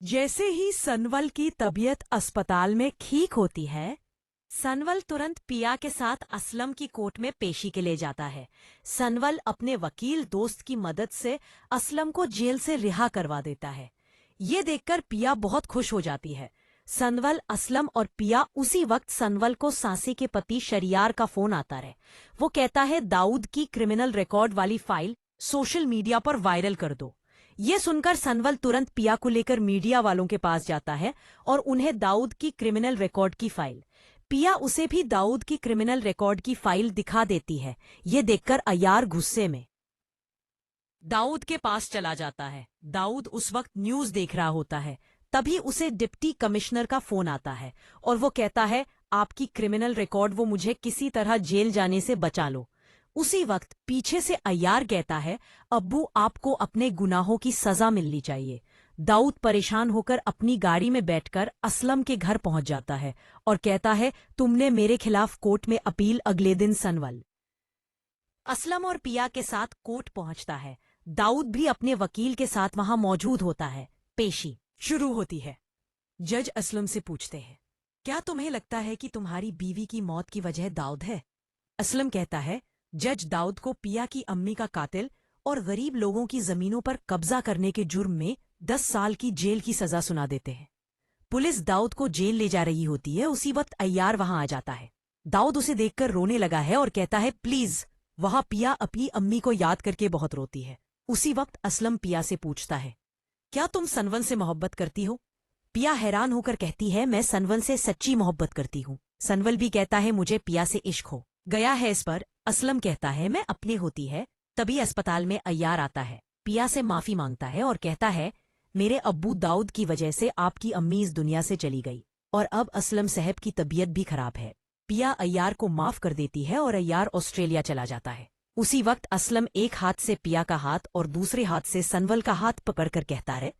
जैसे ही सनवल की तबीयत अस्पताल में ठीक होती है, सनवल तुरंत पिया के साथ असलम की कोर्ट में पेशी के लिए जाता है। सनवल अपने वकील दोस्त की मदद से असलम को जेल से रिहा करवा देता है। ये देखकर पिया बहुत खुश हो जाती है। सनवल, असलम और पिया उसी वक्त सनवल को सासी के पति शरियार का फोन आता है। वो कहता है दाऊद की क्रिमिनल रिकॉर्ड वाली फाइल सोशल मीडिया पर वायरल कर दो। ये सुनकर सनवल तुरंत पिया को लेकर मीडिया वालों के पास जाता है और उन्हें दाऊद की क्रिमिनल रिकॉर्ड की फाइल, पिया उसे भी दाऊद की क्रिमिनल रिकॉर्ड की फाइल दिखा देती है। ये देखकर अय्यार गुस्से में दाऊद के पास चला जाता है। दाऊद उस वक्त न्यूज देख रहा होता है। तभी उसे डिप्टी कमिश्नर का फोन आता है और वो कहता है, आपकी क्रिमिनल रिकॉर्ड वो मुझे किसी तरह जेल जाने से बचा लो। उसी वक्त पीछे से अय्यार कहता है, अब्बू आपको अपने गुनाहों की सजा मिलनी चाहिए। दाऊद परेशान होकर अपनी गाड़ी में बैठकर असलम के घर पहुंच जाता है और कहता है, तुमने मेरे खिलाफ कोर्ट में अपील अगले दिन। सनवल असलम और पिया के साथ कोर्ट पहुंचता है। दाऊद भी अपने वकील के साथ वहां मौजूद होता है। पेशी शुरू होती है। जज असलम से पूछते हैं, क्या तुम्हें लगता है कि तुम्हारी बीवी की मौत की वजह दाऊद है? असलम कहता है, जज दाऊद को पिया की अम्मी का कातिल और गरीब लोगों की जमीनों पर कब्जा करने के जुर्म में 10 साल की जेल की सजा सुना देते हैं। पुलिस दाऊद को जेल ले जा रही होती है। उसी वक्त अय्यार वहां आ जाता है। दाऊद उसे देखकर रोने लगा है और कहता है, प्लीज। वहां पिया अपनी अम्मी को याद करके बहुत रोती है। उसी वक्त असलम पिया से पूछता है, क्या तुम सनवन से मोहब्बत करती हो? पिया हैरान होकर कहती है, मैं सनवन से सच्ची मोहब्बत करती हूँ। सनवल भी कहता है, मुझे पिया से इश्क हो गया है। इस पर असलम कहता है, मैं अपने होती है। तभी अस्पताल में अय्यार आता है, पिया से माफी मांगता है और कहता है, मेरे अब्बू दाऊद की वजह से आपकी अम्मी इस दुनिया से चली गई और अब असलम साहब की तबीयत भी खराब है। पिया अय्यार को माफ कर देती है और अय्यार ऑस्ट्रेलिया चला जाता है। उसी वक्त असलम एक हाथ से पिया का हाथ और दूसरे हाथ से सनवल का हाथ पकड़कर कहता है,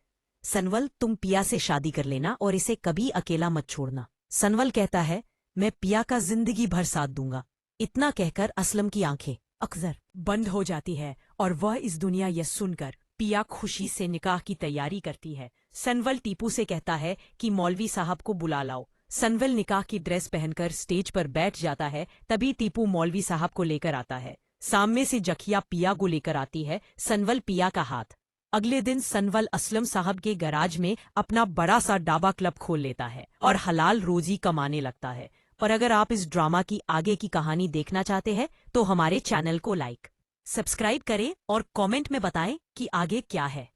सनवल तुम पिया से शादी कर लेना और इसे कभी अकेला मत छोड़ना। सनवल कहता है, मैं पिया का जिंदगी भर साथ दूंगा। इतना कहकर असलम की आंखें अक्सर बंद हो जाती है और वह इस दुनिया यह सुनकर पिया खुशी से निकाह की तैयारी करती है। सनवल टीपू से कहता है कि मौलवी साहब को बुला लाओ। सनवल निकाह की ड्रेस पहनकर स्टेज पर बैठ जाता है। तभी टीपू मौलवी साहब को लेकर आता है। सामने से जखिया पिया को लेकर आती है। सनवल पिया का हाथ। अगले दिन सनवल असलम साहब के गैराज में अपना बड़ा सा डाबा क्लब खोल लेता है और हलाल रोजी कमाने लगता है। पर अगर आप इस ड्रामा की आगे की कहानी देखना चाहते हैं तो हमारे चैनल को लाइक, सब्सक्राइब करें और कमेंट में बताएं कि आगे क्या है।